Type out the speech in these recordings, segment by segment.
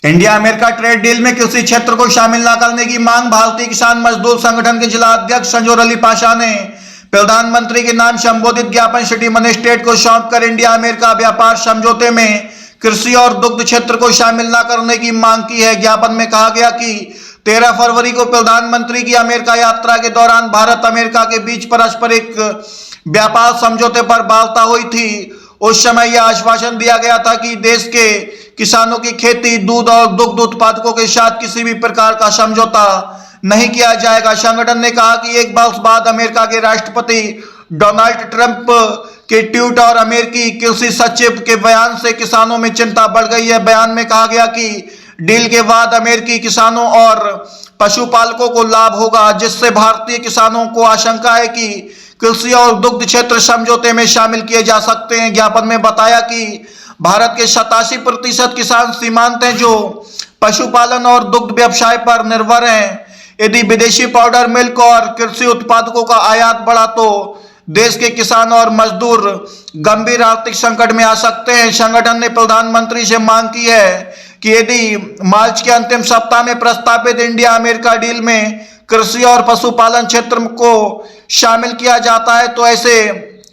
India America trade deal में कृषि क्षेत्र को शामिल न करने की मांग भारतीय किसान मजदूर संगठन के जिला अध्यक्ष संजोर अली पाशा ने प्रधानमंत्री के नाम संबोधित ज्ञापन सिटी मजिस्ट्रेट को सौंपकर इंडिया अमेरिका व्यापार समझौते में कृषि और दुग्ध क्षेत्र को शामिल न करने की मांग की है। ज्ञापन में कहा गया कि 13 फरवरी को प्रधानमंत्री की अमेरिका यात्रा के दौरान भारत अमेरिका के बीच पारस्परिक व्यापार समझौते पर वार्ता हुई थी। उस समय यह आश्वासन दिया गया था कि देश के किसानों की खेती, दूध और दुग्ध उत्पादकों के साथ किसी भी प्रकार का समझौता नहीं किया जाएगा। संगठन ने कहा कि एक वर्ष बाद अमेरिका के राष्ट्रपति डोनाल्ड ट्रंप के ट्वीट और अमेरिकी कृषि सचिव के बयान से किसानों में चिंता बढ़ गई है। बयान में कहा गया कि डील के बाद अमेरिकी किसानों और पशुपालकों को लाभ होगा, जिससे भारतीय किसानों को आशंका है कि कृषि और दुग्ध क्षेत्र समझौते में शामिल किए जा सकते हैं। ज्ञापन में बताया कि भारत के 87% किसान सीमांत हैं जो पशुपालन और दुग्ध व्यवसाय पर निर्भर हैं। यदि विदेशी पाउडर मिल्क और कृषि उत्पादकों का आयात बढ़ा तो देश के किसान और मजदूर गंभीर आर्थिक संकट में आ सकते हैं। संगठन ने प्रधानमंत्री से मांग की है कि यदि मार्च के अंतिम सप्ताह में प्रस्तावित इंडिया अमेरिका डील में कृषि और पशुपालन क्षेत्र को शामिल किया जाता है तो ऐसे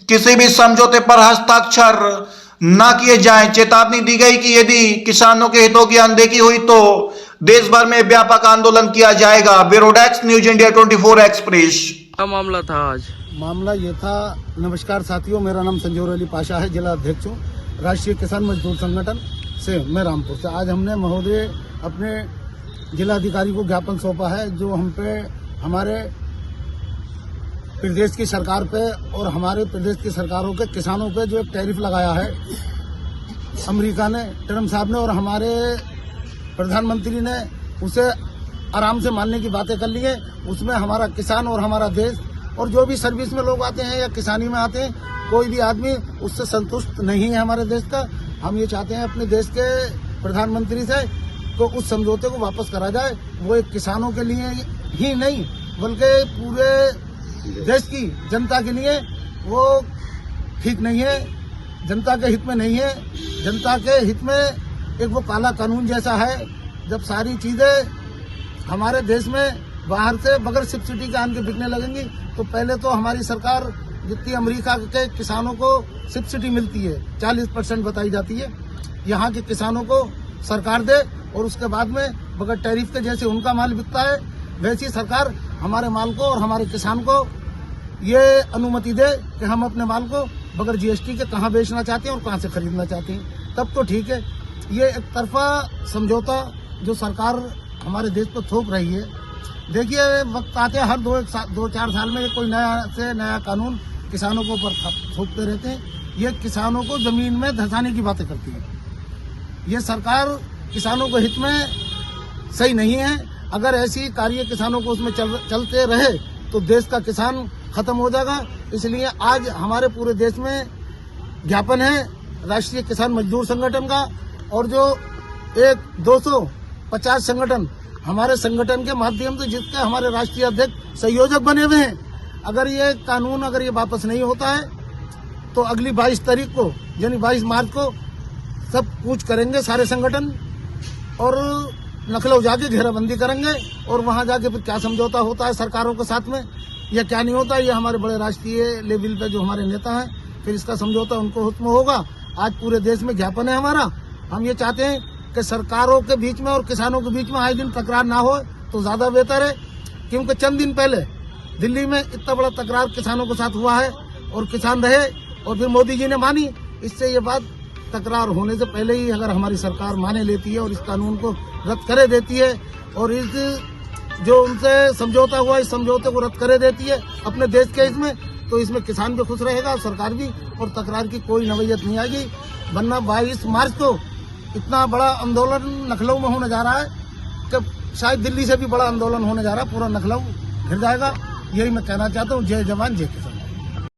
किसी भी समझौते पर हस्ताक्षर न किए जाएं। चेतावनी दी गई कि यदि किसानों के हितों की अनदेखी हुई तो देश भर में व्यापक आंदोलन किया जाएगा। Bureau desk news India 24 express. क्या मामला था आज? मामला ये था, नमस्कार साथियों, मेरा नाम संजोर अली पाशा है, जिला अध्यक्ष हूँ राष्ट्रीय किसान मजदूर संगठन से, मैं रामपुर से। आज हमने महोदय अपने जिलाधिकारी को ज्ञापन सौंपा है जो हम पे, हमारे प्रदेश की सरकार पे और हमारे प्रदेश की सरकारों के किसानों पे जो एक टैरिफ लगाया है अमेरिका ने, ट्रम्प साहब ने, और हमारे प्रधानमंत्री ने उसे आराम से मानने की बातें कर ली है। उसमें हमारा किसान और हमारा देश और जो भी सर्विस में लोग आते हैं या किसानी में आते हैं, कोई भी आदमी उससे संतुष्ट नहीं है हमारे देश का। हम ये चाहते हैं अपने देश के प्रधानमंत्री से तो उस समझौते को वापस करा जाए। वो एक किसानों के लिए ही नहीं बल्कि पूरे देश की जनता के लिए वो ठीक नहीं है, जनता के हित में नहीं है। जनता के हित में एक वो काला कानून जैसा है, जब सारी चीजें हमारे देश में बाहर से बगैर सब्सिडी के आन के बिकने लगेंगी तो पहले तो हमारी सरकार जितनी अमेरिका के किसानों को सब्सिडी मिलती है 40% बताई जाती है, यहाँ के किसानों को सरकार दे और उसके बाद में बगैर टैरिफ के जैसे उनका माल बिकता है वैसी सरकार हमारे माल को और हमारे किसान को ये अनुमति दे कि हम अपने माल को बगैर जीएसटी के कहाँ बेचना चाहते हैं और कहाँ से खरीदना चाहते हैं, तब तो ठीक है। ये एक तरफा समझौता जो सरकार हमारे देश पर थोप रही है, देखिए वक्त आते हैं हर 2-4 साल में कोई नया से नया कानून किसानों को ऊपर थोपते रहते हैं। ये किसानों को जमीन में धंसाने की बातें करती है। ये सरकार किसानों के हित में सही नहीं है। अगर ऐसी कार्य किसानों को उसमें चलते रहे तो देश का किसान खत्म हो जाएगा। इसलिए आज हमारे पूरे देश में ज्ञापन है राष्ट्रीय किसान मजदूर संगठन का और जो एक 250 संगठन हमारे संगठन के माध्यम से जिसके हमारे राष्ट्रीय अध्यक्ष संयोजक बने हुए हैं। अगर ये कानून अगर ये वापस नहीं होता है तो अगली 22 तारीख को यानी 22 मार्च को सब कूच करेंगे सारे संगठन और लखनऊ जाके घेराबंदी करेंगे और वहां जाके फिर क्या समझौता होता है सरकारों के साथ में या क्या नहीं होता, ये हमारे बड़े राष्ट्रीय लेवल पे जो हमारे नेता हैं फिर इसका समझौता उनको हुक्म होगा। आज पूरे देश में ज्ञापन है हमारा। हम ये चाहते हैं कि सरकारों के बीच में और किसानों के बीच में आए दिन तकरार ना हो तो ज्यादा बेहतर है, क्योंकि चंद दिन पहले दिल्ली में इतना बड़ा तकरार किसानों के साथ हुआ है और किसान रहे और फिर मोदी जी ने मानी। इससे ये बात तकरार होने से पहले ही अगर हमारी सरकार माने लेती है और इस कानून को रद्द करे देती है और इस जो उनसे समझौता हुआ इस समझौते को रद्द करे देती है अपने देश के इसमें, तो इसमें किसान भी खुश रहेगा और सरकार भी, और तकरार की कोई नवैयत नहीं आएगी। वरना 22 मार्च को इतना बड़ा आंदोलन लखनऊ में होने जा रहा है कि शायद दिल्ली से भी बड़ा आंदोलन होने जा रहा है, पूरा लखनऊ घिर जाएगा। यही मैं कहना चाहता हूँ। जय जवान जय किसान।